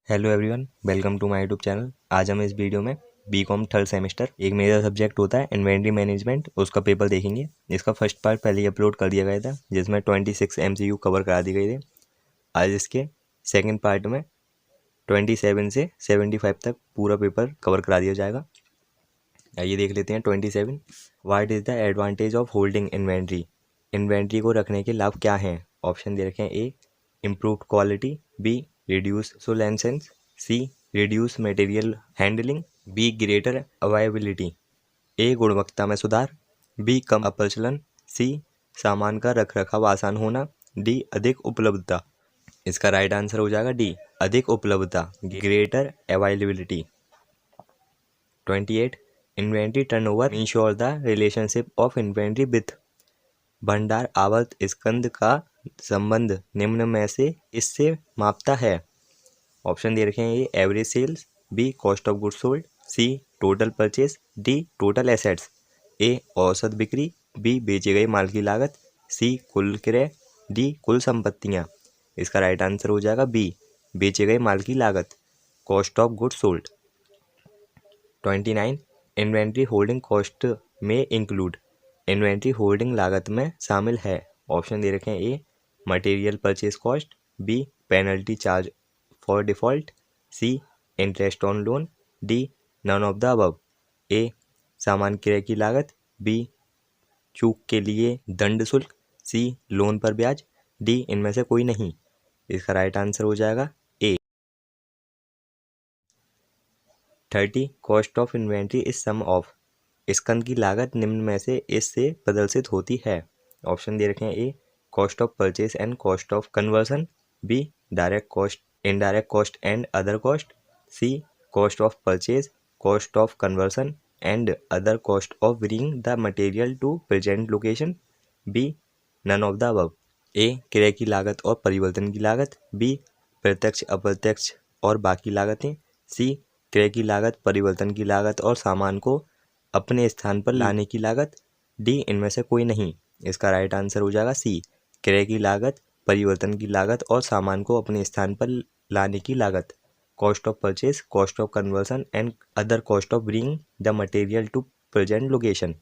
Hello everyone, welcome to my YouTube channel. आज हम इस वीडियो में बीकॉम थर्ड सेमेस्टर एक मेजर सब्जेक्ट होता है इन्वेंट्री मैनेजमेंट, उसका पेपर देखेंगे। इसका फर्स्ट पार्ट पहले ही अपलोड कर दिया गया था जिसमें 26 MCQ कवर करा दी गई थी। आज इसके सेकंड पार्ट में 27 से 75 तक पूरा पेपर कवर करा दिया जाएगा। आइए देख लेते हैं 27। What is the advantage of holding inventory? Inventory को रखने के लाभ क्या हैं? ऑप्शन दे रखे हैं। A, improved quality. B, reduce obsolescence. C, reduce material handling. B, greater availability. A, गुणवत्ता में सुधार। बी, कम अप्रचलन। सी, सामान का रख रखाव आसान होना। डी, अधिक उपलब्धता। इसका राइट आंसर हो जाएगा डी, अधिक उपलब्धता, greater availability. 28. Inventory turnover ensure the relationship of inventory with. भंडार आवर्त स्कंद का संबंध निम्न में से इससे मापता है। ऑप्शन दे रखे हैं। A, average sales. B, cost of goods sold. C, total purchase. D, total assets. A, औसत बिक्री। बी, बेचे गए माल की लागत। सी, कुल क्रय। डी, कुल संपत्तियां। इसका राइट आंसर हो जाएगा बी, बेचे गए माल की लागत, cost of goods sold. 29. Inventory holding cost में इंक्लूड। इन्वेंट्री होल्डिंग लागत में शामिल है। ऑप्शन दे रखे हैं। A, material purchase cost. B, penalty charge for default. C, interest on loan. D, none of the above. A, सामान क्रय की लागत। बी, चूक के लिए दंड शुल्क। सी, लोन पर ब्याज। डी, इनमें से कोई नहीं। इसका राइट आंसर हो जाएगा A. 30. Cost of inventory is sum of. स्कंद की लागत निम्न में से इससे प्रदर्शित होती है। ऑप्शन दे रखे हैं। A, cost of purchase and cost of conversion. B, direct cost, indirect cost and other cost. C, cost of purchase, cost of conversion and other cost of bringing the material to present location. B, none of the above. A, क्रय की लागत और परिवर्तन की लागत। B, प्रत्यक्ष अप्रत्यक्ष और बाकी लागतें। सी, क्रय की लागत, परिवर्तन की लागत और सामान को अपने स्थान पर लाने की लागत। डी, इनमें से कोई नहीं। इसका राइट आंसर हो जाएगा सी, क्रय की लागत, परिवर्तन की लागत और सामान को अपने स्थान पर लाने की लागत, cost of purchase, cost of conversion and other cost of bringing the material to present location.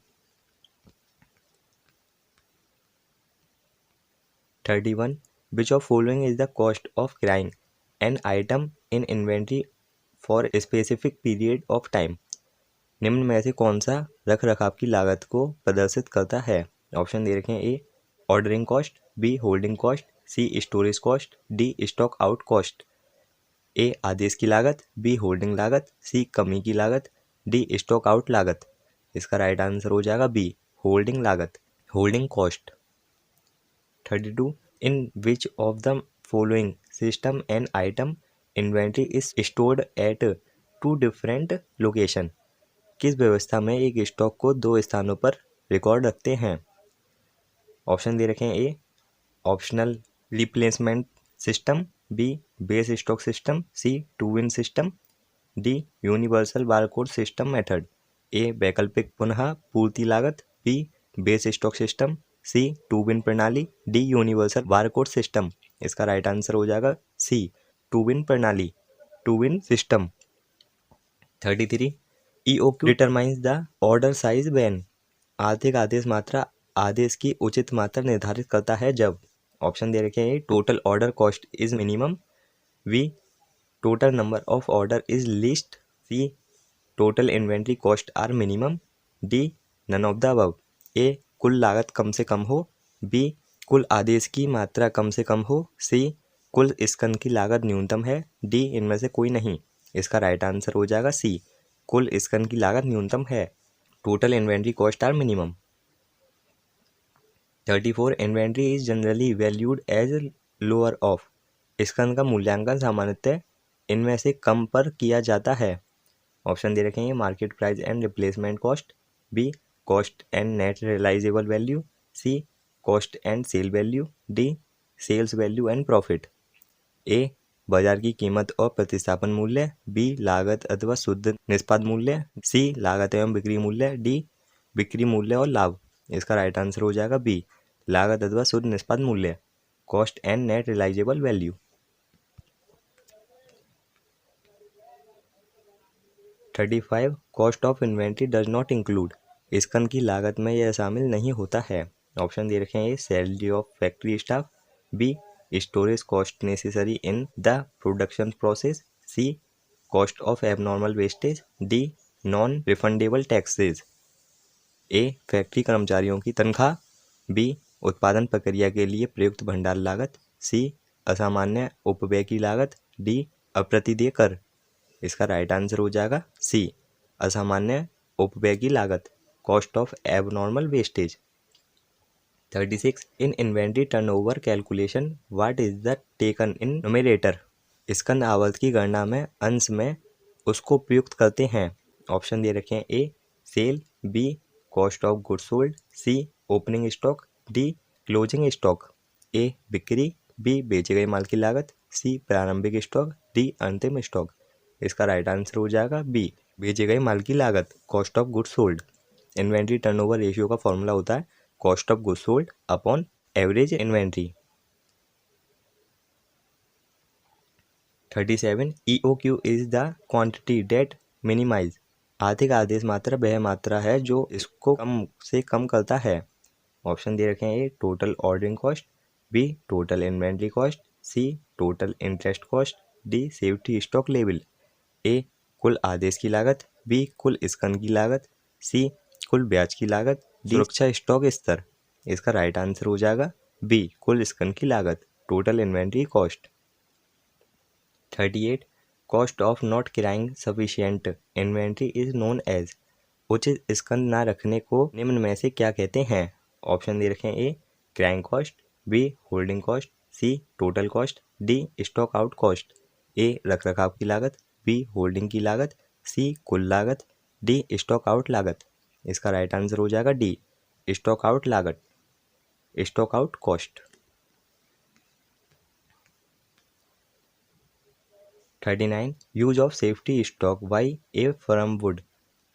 31. Which of following is the cost of carrying an item in inventory for a specific period of time? निम्न में से कौन सा रख रखाव की लागत को प्रदर्शित करता है? ऑप्शन दे रखे हैं। A, ordering cost. B, holding cost. C, storage cost. D, stock out cost. A, आदेश की लागत। बी, होल्डिंग लागत। सी, कमी की लागत। डी, स्टॉक आउट लागत। इसका राइट आंसर हो जाएगा बी, होल्डिंग लागत, holding cost. 32. In which of the following system an item inventory is stored at two different location? किस व्यवस्था में एक स्टॉक को दो स्थानों पर रिकॉर्ड रखते हैं? ऑप्शन दे रखे हैं। A, optional replacement system. B, base stock system. C, two bin system. D, universal barcode system method. A, वैकल्पिक पुनः पूर्ति लागत। B, base stock system. C, two bin प्रणाली। D, universal barcode system. इसका राइट आंसर हो जाएगा C, two bin प्रणाली, two bin system. 33. EOQ determines the order size when. आर्थिक आदेश मात्रा आदेश की उचित मात्रा निर्धारित करता है जब। ऑप्शन दे रखे हैं। Total order cost is minimum. B, total number of order is least. C, total inventory cost are minimum. D, none of the above. A, कुल लागत कम से कम हो। बी, कुल आदेश की मात्रा कम से कम हो। सी, कुल स्कंद की लागत न्यूनतम है। डी, इनमें से कोई नहीं। इसका राइट आंसर हो जाएगा सी, कुल स्कंद की लागत न्यूनतम है, total inventory cost are minimum. 34. Inventory is generally valued as lower of. स्कंद का मूल्यांकन सामान्यतः इनमें से कम पर किया जाता है। ऑप्शन दे रखे हैं। Market price and replacement cost. B, cost and net realisable value. C, cost and sale value. D, sales value and profit. A, बाजार की कीमत और प्रतिस्थापन मूल्य। बी, लागत अथवा शुद्ध निष्पाद मूल्य। सी, लागत एवं बिक्री मूल्य। डी, बिक्री मूल्य और लाभ। इसका राइट आंसर हो जाएगा बी, लागत अथवा शुद्ध निष्पाद मूल्य, cost and net realisable value. 35 cost of inventory does not include, स्कन की लागत में यह शामिल नहीं होता है। ऑप्शन दे रखे हैं A salary of factory staff, B storage cost necessary in the production process, C cost of abnormal wastage, D non refundable taxes. A factory कर्मचारियों की तनख्वाह, बी उत्पादन प्रक्रिया के लिए प्रयुक्त भंडार लागत, सी असामान्य उपव्यय की लागत, डी अप्रतिदेय कर। इसका राइट आंसर हो जाएगा सी असामान्य उपव्यय की लागत, cost of abnormal wastage. 36 in inventory turnover calculation what is the taken in numerator, स्कंद आवर्त की गणना में अंश में उसको प्रयुक्त करते हैं। ऑप्शन दे रखे हैं A sale, B cost of goods sold, C opening stock, D closing stock. A बिक्री, बी बेचे गए माल की लागत, सी प्रारंभिक स्टॉक, डी अंतिम स्टॉक। इसका राइट आंसर हो जाएगा बी बेचे गए माल की लागत, cost of goods sold. Inventory turnover ratio का फॉर्मूला होता है cost of goods sold upon average inventory. 37 EOQ is the quantity that minimise, आर्थिक आदेश मात्रा वह मात्रा है जो इसको कम से कम करता है। ऑप्शन दे रखे हैं A total ordering cost, B total inventory cost, C total interest cost, D safety stock level. A कुल आदेश की लागत, बी कुल स्कंद की लागत, सी कुल ब्याज की लागत, डी सुरक्षा स्टॉक स्तर। इसका राइट आंसर हो जाएगा बी कुल स्कंद की लागत, total inventory cost. 38 cost of not carrying sufficient inventory is known as, उचित स्कंद ना रखने को निम्न में से क्या कहते हैं। ऑप्शन दे रखे हैं A carrying cost, B holding cost, C total cost, D stock out cost. A रख रखाव की लागत, बी होल्डिंग की लागत, सी कुल लागत, डी स्टॉक आउट लागत। इसका राइट आंसर हो जाएगा डी स्टॉक आउट लागत, stock out cost. 39 use of safety stock by a firm would,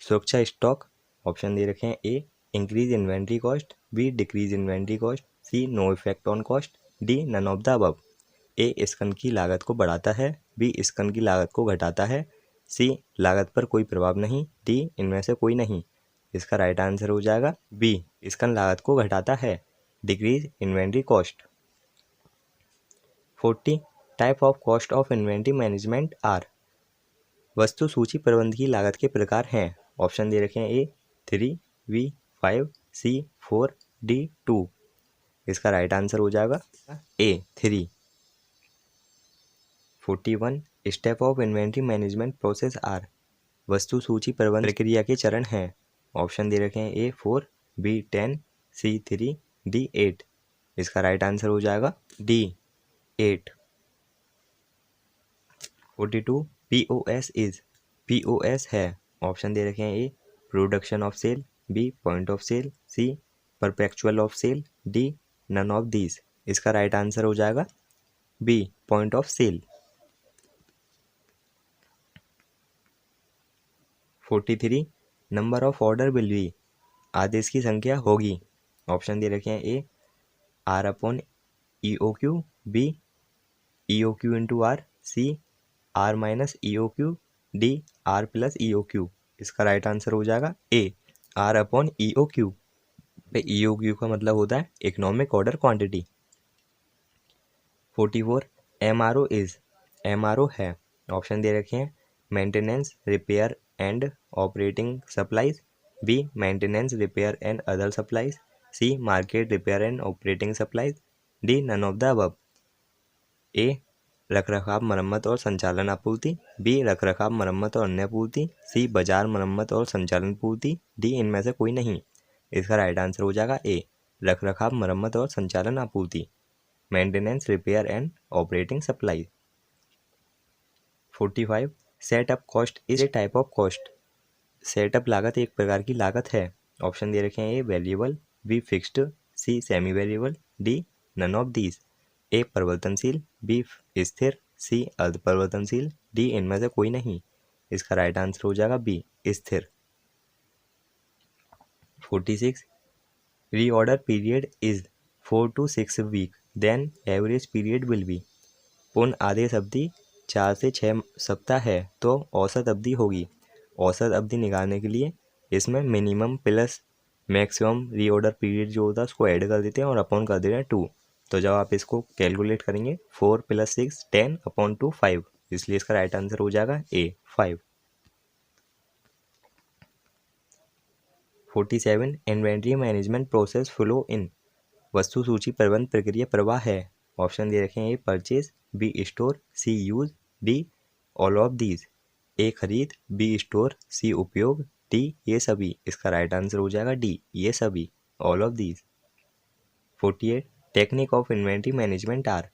सुरक्षा स्टॉक। ऑप्शन दे रखे हैं A increase inventory cost, B decrease inventory cost, C no effect on cost, D none of the above. A स्कंद की लागत को बढ़ाता है, बी स्कंद की लागत को घटाता है, सी लागत पर कोई प्रभाव नहीं, डी इनमें से कोई नहीं। इसका राइट आंसर हो जाएगा बी स्कंद लागत को घटाता है, decrease inventory cost. 40 type of cost of inventory management are, वस्तु सूची प्रबंध की लागत के प्रकार हैं। ऑप्शन दे रखे हैं ए 3, बी 5, सी 4, डी 2। इसका राइट आंसर हो जाएगा A 3। 41 step of inventory management process are, वस्तु सूची प्रबंध प्रक्रिया के चरण हैं। ऑप्शन दे रखे हैं ए 4, बी 10, सी 3, डी 8। इसका राइट आंसर हो जाएगा डी 8। 42 POS इज, POS है। ऑप्शन दे रखे हैं A production of sale, B point of sale, C perpetual of sale, D none of these. इसका राइट आंसर हो जाएगा B point of sale. 43 number of order will be, आदेश की संख्या होगी। ऑप्शन दे रखे हैं A R upon EOQ, B EOQ into R, C R minus EOQ, D R plus EOQ। इसका राइट आंसर हो जाएगा A R upon EOQ। EOQ का मतलब होता है economic order quantity. 44 MRO is, MRO है। ऑप्शन दे रखे हैं maintenance repair and operating supplies, B maintenance repair and other supplies, C market repair and operating supplies, D none of the above. A रखरखाव मरम्मत और संचालन आपूर्ति, बी रखरखाव मरम्मत और अन्य आपूर्ति, सी बाजार मरम्मत और संचालन पूर्ति, डी इनमें से कोई नहीं। इसका राइट आंसर हो जाएगा ए रखरखाव मरम्मत और संचालन आपूर्ति, maintenance repair and operating supply. 45 setup cost is a type of cost, setup लागत एक प्रकार की लागत है। ऑप्शन दे रखे हैं A variable, B fixed, C semi variable, D none of these. A परिवर्तनशील, बी स्थिर, सी अर्ध परिवर्तनशील, डी इनमें से कोई नहीं। इसका राइट आंसर हो जाएगा बी स्थिर। 46 reorder period is 4 to 6 week, then average period will be, पूर्ण आदेश अवधि 4 से 6 सप्ताह है तो औसत अवधि होगी। औसत अवधि निकालने के लिए इसमें minimum plus maximum reorder period जो होता है उसको ऐड कर देते हैं और अपॉन कर देते हैं 2। तो जब आप इसको कैलकुलेट करेंगे 4 + 6 10 अपॉन 2 5, इसलिए इसका राइट आंसर हो जाएगा ए 5। 47 inventory management process flow in. वस्तु सूची प्रबंध प्रक्रिया प्रवाह है। ऑप्शन दे रखे हैं A purchase, B store, C use, D all of these. A खरीद, बी स्टोर, सी उपयोग, डी ये सभी। इसका राइट आंसर हो जाएगा डी ये सभी, all of these. 48 technique of inventory management are.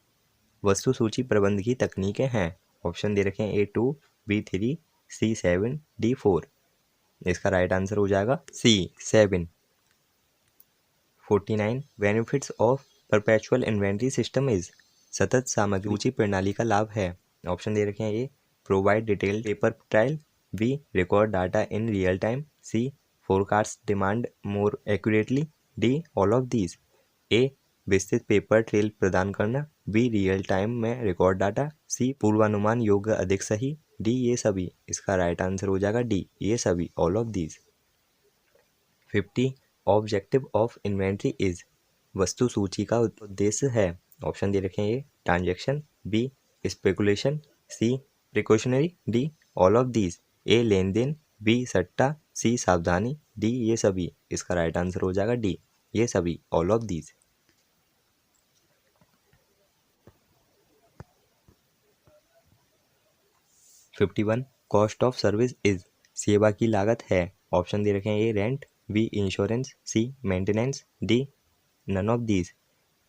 वस्तु सूची प्रबंध की तकनीकें हैं। ऑप्शन दे रखे हैं ए 2, बी 3, सी 7, डी 4। इसका राइट आंसर हो जाएगा सी 7। 49 benefits of perpetual inventory system is. सतत सामग्री सूची प्रणाली का लाभ है। ऑप्शन दे रखे हैं A provide detail paper trial, B record data in real time, C forecast demand more accurately, D all of these. A विस्तृत पेपर ट्रेल प्रदान करना, बी रियल टाइम में रिकॉर्ड डाटा, सी पूर्वानुमान योग्य अधिक सही, डी ये सभी। इसका राइट आंसर हो जाएगा डी ये सभी, all of these. 50 objective of inventory is. वस्तु सूची का उद्देश्य है। ऑप्शन दे रखे हैं A transaction, B speculation, C precautionary, D all of these. A लेन देन, बी सट्टा, सी सावधानी, डी ये सभी। इसका राइट आंसर हो जाएगा डी ये सभी, all of these. 51 cost of service is. सेवा की लागत है। ऑप्शन दे रखे हैं A rent, B insurance, C maintenance, D none of these.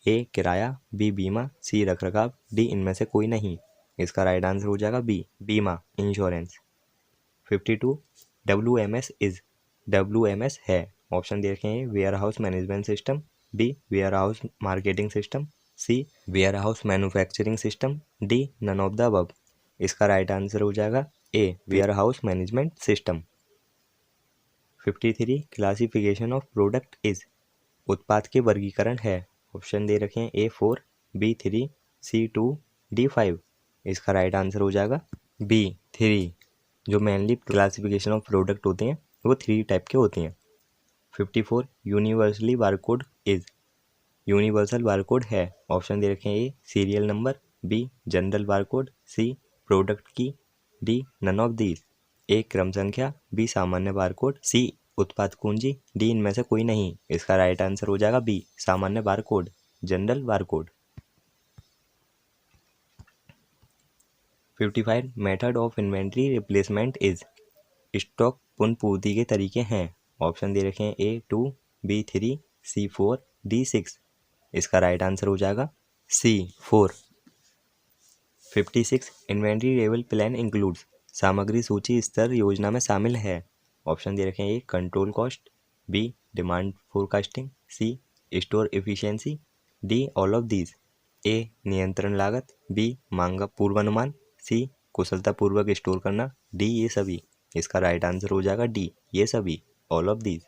A किराया, बी बीमा, सी रखरखाव, डी इनमें से कोई नहीं। इसका राइट आंसर हो जाएगा बी बीमा इंश्योरेंस। 52 WMS is. WMS है। ऑप्शन दे रखे हैं warehouse management system, B warehouse marketing system, C warehouse manufacturing system, D none of the above. इसका राइट आंसर हो जाएगा A warehouse management system. 53 classification of product is. उत्पाद के वर्गीकरण है। ऑप्शन दे रखे हैं ए 4, बी 3, सी 2, डी 5। इसका राइट आंसर हो जाएगा बी 3। जो मेनली क्लासिफिकेशन ऑफ प्रोडक्ट होते हैं वो 3 टाइप के होते हैं। 54 universally barcode is. Universal barcode है। ऑप्शन दे रखे हैं A serial number, B general barcode, C product key, D none of these. A क्रम संख्या, बी सामान्य बारकोड, सी उत्पाद कुंजी, डी इनमें से कोई नहीं। इसका राइट आंसर हो जाएगा बी सामान्य barcode, general barcode. 55 method of inventory replacement is. Stock पुनर्पूर्ति के तरीके हैं। ऑप्शन दे रखे हैं ए 2, बी 3, सी 4, डी 6। इसका राइट आंसर हो जाएगा सी 4। 56 इन्वेंट्री लेवल प्लान इंक्लूड्स। सामग्री सूची स्तर योजना में शामिल है। ऑप्शन दे रखे हैं A control cost, B demand forecasting, C store efficiency, D all of these. A नियंत्रण लागत, बी मांग का पूर्वानुमान, सी कुशलतापूर्वक स्टोर करना, डी ये सभी। इसका राइट आंसर हो जाएगा डी ये सभी, all of these.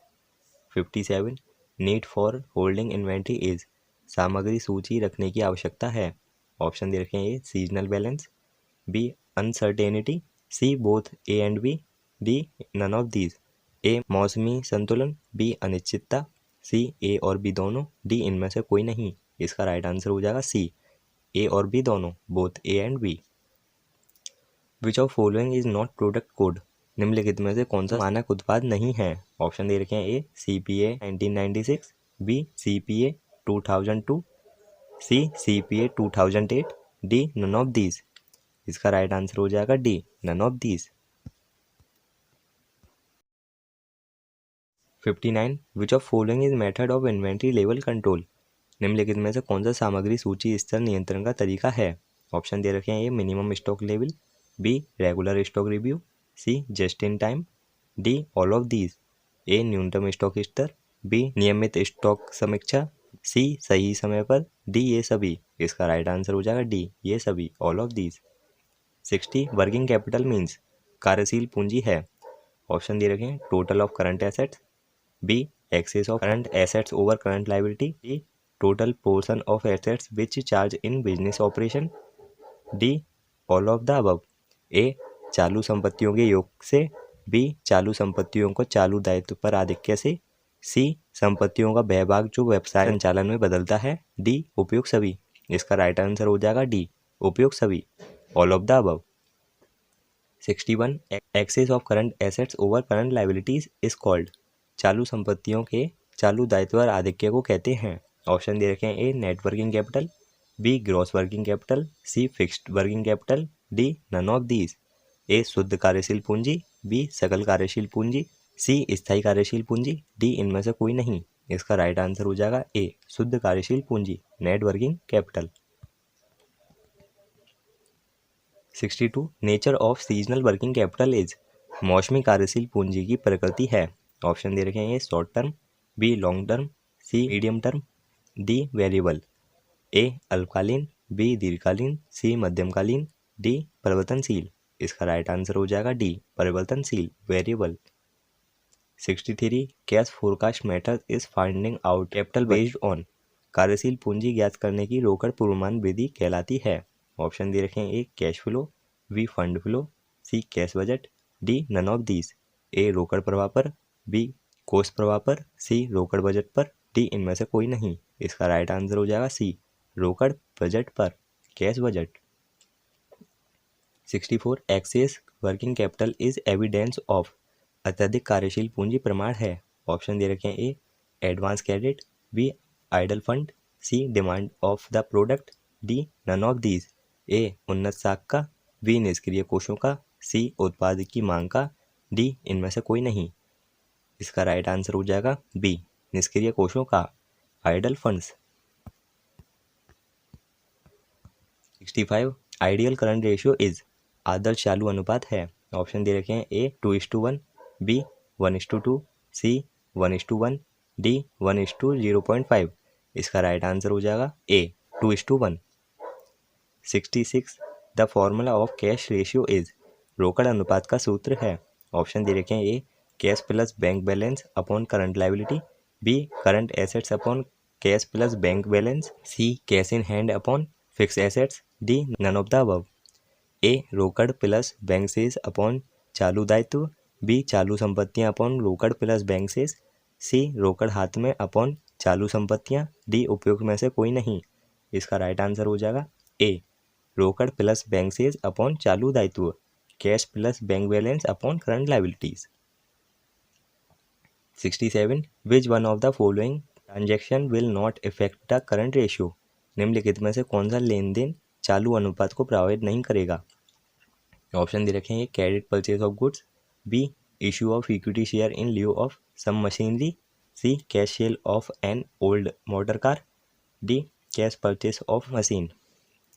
57 need for holding inventory is. सामग्री सूची रखने की आवश्यकता है। ऑप्शन दे रखे हैं A seasonal balance, B uncertainty, C both A and B, D none of these. A मौसमी संतुलन, बी अनिश्चितता, सी ए और बी दोनों, डी इनमें से कोई नहीं। इसका राइट आंसर हो जाएगा सी ए और बी दोनों, both A and B. Which of following is not product code. निम्नलिखित में से कौन सा मानक उत्पाद नहीं है। ऑप्शन दे रखे हैं A CPA 1996, B CPA 2002, C CPA 2008, D none of these. इसका राइट आंसर हो जाएगा D none of these. 59 which of following is method of inventory level control. निम्नलिखित में से कौन सा सामग्री सूची स्तर नियंत्रण का तरीका है। ऑप्शन दे रखे हैं A minimum stock level, B regular stock review, C just in time, D all of these. A न्यूनतम स्टॉक स्तर, बी नियमित स्टॉक समीक्षा, सी सही समय पर, डी ये सभी। इसका राइट आंसर हो जाएगा डी ये सभी, all of these. 60 working capital means. कार्यशील पूंजी है। ऑप्शन दे रखे हैं total of current assets, B excess of current assets over current liability, D total portion of assets which charge in business operation, D all of the above. A चालू संपत्तियों के योग से, बी चालू संपत्तियों को चालू दायित्व पर आधिक्य से, सी संपत्तियों का वह भाग जो व्यवसाय संचालन में बदलता है, डी उपयुक्त सभी। इसका राइट आंसर हो जाएगा डी उपयुक्त सभी, all of the above. 61 excess of current assets over current liabilities is called. चालू संपत्तियों के चालू दायित्व और आधिक्य को कहते हैं। ऑप्शन दे रखे हैं A net working capital, B gross working capital, C fixed working capital, D none of these. A शुद्ध कार्यशील पूंजी, बी सकल कार्यशील पूंजी, सी स्थायी कार्यशील पूंजी, डी इनमें से कोई नहीं। इसका राइट आंसर हो जाएगा ए शुद्ध कार्यशील पूंजी, net working capital. 62 nature of seasonal working capital is. मौसमी कार्यशील पूंजी की प्रकृति है। ऑप्शन दे रखे हैं A short term, B long term, C medium term, D variable. A अल्पकालीन, बी दीर्घकालीन, सी मध्यमकालीन, डी परिवर्तनशील। इसका राइट आंसर हो जाएगा डी परिवर्तनशील, variable. 63 cash forecast method is finding out capital based on. कार्यशील पूंजी ज्ञात करने की रोकड़ पूर्वानुमान विधि कहलाती है। ऑप्शन दे रखे हैं A cash flow, B fund flow, C cash budget, D none of these. A रोकड़ प्रवाह पर, बी कोष प्रवाह पर, सी रोकड़ बजट पर, डी इनमें से कोई नहीं। इसका राइट आंसर हो जाएगा सी रोकड़ बजट पर, cash budget. 64 excess working capital is evidence of. अत्यधिक कार्यशील पूंजी प्रमाण है। ऑप्शन दे रखे हैं A advance credit, B idle fund, C demand of the product, D none of these. A उन्नत साख का, बी निष्क्रिय कोषों का, सी उत्पाद की मांग का, डी इनमें से कोई नहीं। इसका राइट आंसर हो जाएगा बी निष्क्रिय कोषों का, idle funds. 65 ideal current ratio is. आदर्श चालू अनुपात है। ऑप्शन दे रखे हैं ए 2:1, बी 1:2, सी 1:1, डी 1:0.5। इसका राइट आंसर हो जाएगा A 2:1। 66 the formula of cash ratio is. रोकड़ अनुपात का सूत्र है। ऑप्शन दे रखे हैं A cash plus bank balance upon current liability, B current assets upon cash plus bank balance, C cash in hand upon fix assets, D none of the above. A रोकड़ plus bank शेष upon चालू दायित्व, B चालू संपत्तियां upon रोकड़ plus bank शेष, सी रोकड़ हाथ में अपॉन चालू संपत्तियां, डी उपयुक्त में से कोई नहीं। इसका राइट आंसर हो जाएगा ए रोकड़ प्लस बैंक शेष अपॉन चालू दायित्व, cash plus bank balance upon current liabilities. 67 which one of the following transaction will not effect the current ratio. निम्नलिखित में से कौन सा लेन देन चालू अनुपात को प्रभावित नहीं करेगा। ऑप्शन दे रखे हैं credit purchase of goods, B issue of equity share in lieu of some machinery, C cash sale of an old motor car, D cash purchase of machine.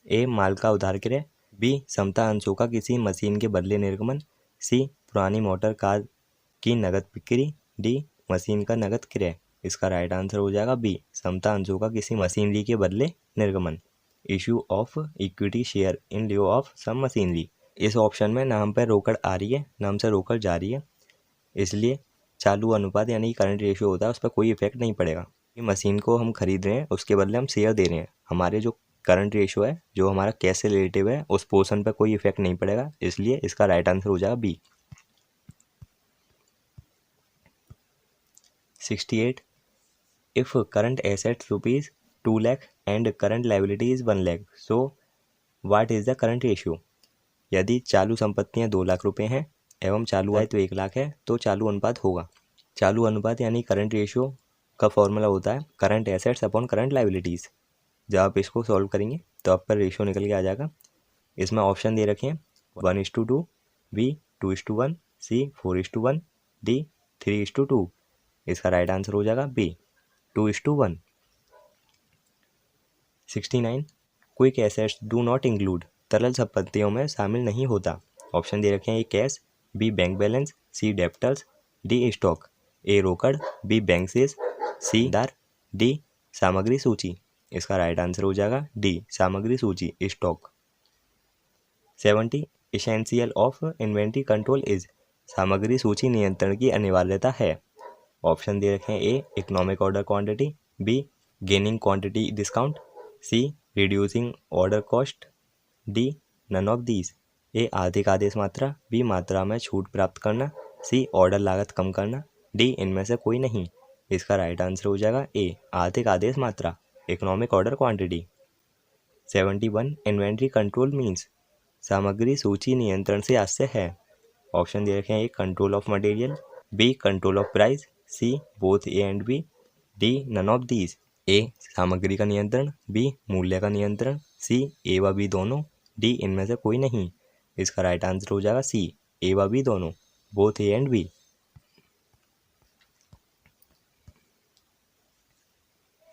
A माल का उधार क्रय, बी समता अंशों का किसी मशीन के बदले निर्गमन, सी पुरानी मोटर कार की नगद बिक्री, डी मशीन का नगद क्रय। इसका राइट आंसर हो जाएगा बी समता अंशों का किसी मशीनरी के बदले निर्गमन, issue of equity share in lieu of some machinery. इस ऑप्शन में नाम पर रोकड़ आ रही है, नाम से रोकड़ जा रही है, इसलिए चालू अनुपात यानी करंट रेशियो होता है उस पर कोई इफेक्ट नहीं पड़ेगा। ये मशीन को हम खरीद रहे हैं, उसके बदले हम शेयर दे रहे हैं, हमारे जो करंट रेशियो है जो हमारा कैश से रिलेटिव है उस पोर्शन पर कोई इफेक्ट नहीं पड़ेगा, इसलिए इसका राइट आंसर हो जाएगा B. 68 if current assets rupees 2 lakh and current liability is 1 lakh, so what is the current ratio. यदि चालू संपत्तियां 2 लाख रुपए हैं एवं चालू आय तो 1 लाख है तो चालू अनुपात होगा। चालू अनुपात यानी करंट रेशियो का फॉर्मूला होता है current assets upon current liabilities. जब आप इसको सॉल्व करेंगे तो आपका रेशियो निकल के आ जाएगा। इसमें ऑप्शन दे रखे हैं 1:2, बी 2:1, सी 4:1, डी 3:2। इसका राइट आंसर हो जाएगा B 2:1। 69 quick assets do not include. तरल संपत्तियों में शामिल नहीं होता। ऑप्शन दे रखे हैं A cash, B bank balance, C debtors, D stock. ए रोकड़, बी बैंक शेष, सी दार, डी सामग्री सूची। इसका राइट आंसर हो जाएगा डी सामग्री सूची, stock. 70 essential of inventory control is. सामग्री सूची नियंत्रण की अनिवार्यता है। ऑप्शन दे रखे हैं A economic order quantity, B gaining quantity discount, C reducing order cost, D none of these. A आर्थिक आदेश मात्रा, बी मात्रा में छूट प्राप्त करना, सी ऑर्डर लागत कम करना, डी इनमें से कोई नहीं। इसका राइट आंसर हो जाएगा ए आर्थिक आदेश मात्रा, economic order quantity. 71 inventory control means सामग्री सूची नियंत्रण से आशय है। ऑप्शन दे रखे हैं, A control of material, B control of price, C both A and B, D none of these. A सामग्री का नियंत्रण, बी मूल्य का नियंत्रण, सी ए व बी दोनों, डी इनमें से कोई नहीं। इसका राइट आंसर हो जाएगा सी ए व बी दोनों, both A and B.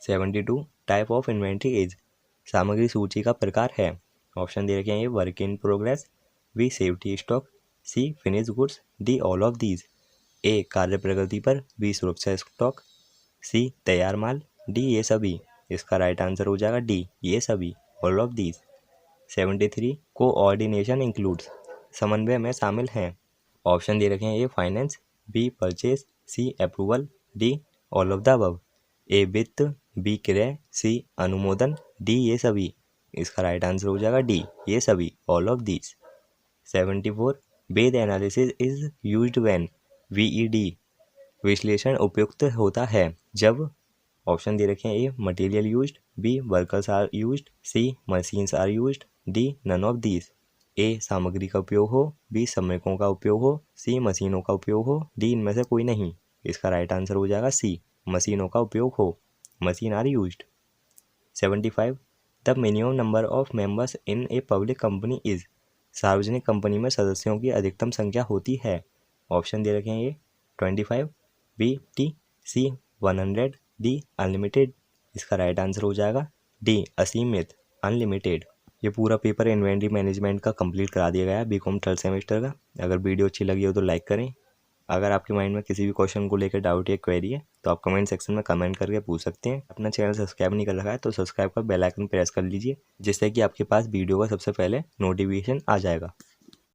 72 type of inventory is सामग्री सूची का प्रकार है। ऑप्शन दे रखे हैं, A work in progress, B safety stock, C finish goods, D all of these. A कार्य प्रगति पर, बी सुरक्षा स्टॉक, सी तैयार माल, डी ये सभी। इसका राइट आंसर हो जाएगा डी ये सभी, all of these. 73 coordination includes समन्वय में शामिल हैं। ऑप्शन दे रखे हैं, A finance, B purchase, C approval, D all of the above. A वित्त, बी क्रय, सी अनुमोदन, डी ये सभी। इसका राइट आंसर हो जाएगा डी ये सभी, all of these. 74 VED analysis is used when, VED विश्लेषण उपयुक्त होता है जब। ऑप्शन दे रखे हैं, A material used, B workers are used, C machines are used, D none of these. A सामग्री का उपयोग हो, बी श्रमिकों का उपयोग हो, सी मशीनों का उपयोग हो, डी इनमें से कोई नहीं। इसका राइट आंसर हो जाएगा सी मशीनों का उपयोग हो, machine are used. 75 the minimum number of members in a public company is सार्वजनिक कंपनी में सदस्यों की अधिकतम संख्या होती है। ऑप्शन दे रखे हैं, ए 25, बी टी, सी 100, डी अनलिमिटेड। इसका राइट आंसर हो जाएगा डी असीमित, अनलिमिटेड। ये पूरा पेपर इन्वेंट्री मैनेजमेंट का कंप्लीट करा दिया गया है बीकॉम थर्ड सेमेस्टर का। अगर वीडियो अच्छी लगी हो तो लाइक करें। अगर आपके माइंड में किसी भी क्वेश्चन को लेकर डाउट या क्वेरी है तो आप कमेंट सेक्शन में कमेंट करके पूछ सकते हैं। अपना चैनल सब्सक्राइब नहीं कर रखा है तो सब्सक्राइब कर बेल आइकन प्रेस कर लीजिए, जिससे कि आपके पास वीडियो का सबसे पहले नोटिफिकेशन आ जाएगा।